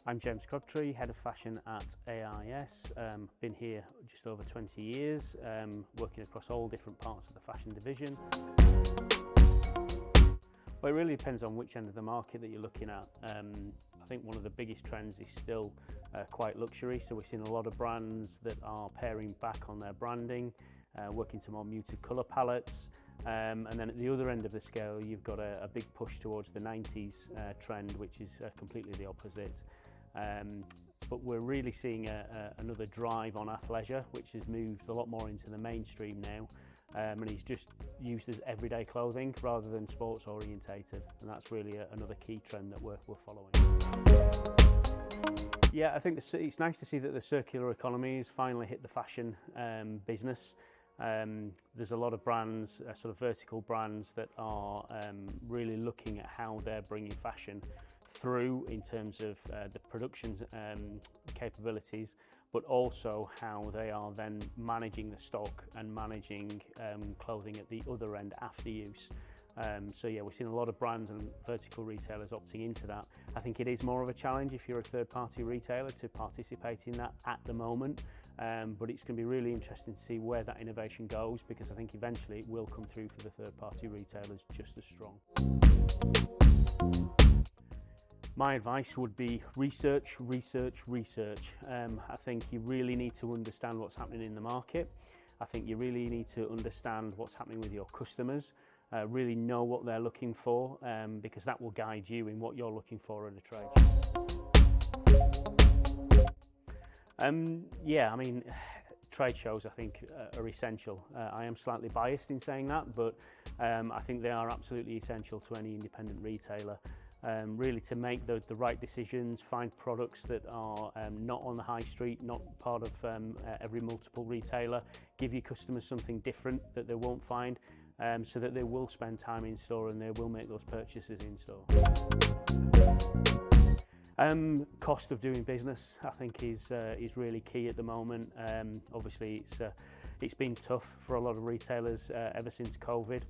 I'm James Crabtree, Head of Fashion at AIS. Been here just over 20 years, working across all different parts of the fashion division. Well, it really depends on which end of the market that you're looking at. I think one of the biggest trends is still quite luxury, so we're seeing a lot of brands that are paring back on their branding, working to more muted colour palettes. And then at the other end of the scale, you've got a big push towards the 90s trend, which is completely the opposite. But we're really seeing another drive on athleisure, which has moved a lot more into the mainstream now, and it's just used as everyday clothing rather than sports orientated, and that's really another key trend that we're following. Yeah, I think it's nice to see that the circular economy has finally hit the fashion business. There's a lot of brands, sort of vertical brands, that are really looking at how they're bringing fashion through in terms of the production capabilities, but also how they are then managing the stock and managing clothing at the other end after use. So yeah, we're seeing a lot of brands and vertical retailers opting into that. I think it is more of a challenge if you're a third-party retailer to participate in that at the moment, but it's going to be really interesting to see where that innovation goes, because I think eventually it will come through for the third-party retailers just as strong. My advice would be research, research, research. I think you really need to understand what's happening in the market. I think you really need to understand what's happening with your customers, really know what they're looking for, because that will guide you in what you're looking for at a trade show. Yeah, I mean, trade shows I think are essential. I am slightly biased in saying that, but I think they are absolutely essential to any independent retailer. Really to make the right decisions, find products that are not on the high street, not part of every multiple retailer, give your customers something different that they won't find, so that they will spend time in store and they will make those purchases in store. Cost of doing business, I think, is really key at the moment. Obviously, it's been tough for a lot of retailers ever since COVID,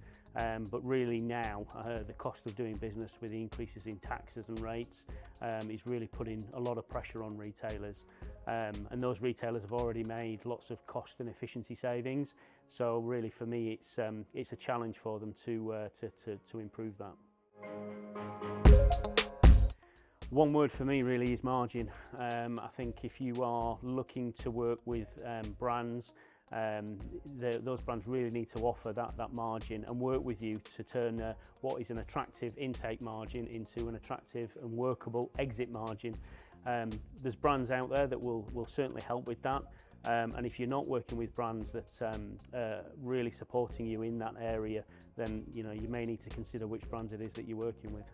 but really now the cost of doing business with the increases in taxes and rates is really putting a lot of pressure on retailers, and those retailers have already made lots of cost and efficiency savings. So really, for me, it's a challenge for them to improve that. One word for me really is margin. I think if you are looking to work with brands, those brands really need to offer that margin and work with you to turn what is an attractive intake margin into an attractive and workable exit margin. There's brands out there that will certainly help with that, and if you're not working with brands that are really supporting you in that area, then you may need to consider which brands it is that you're working with.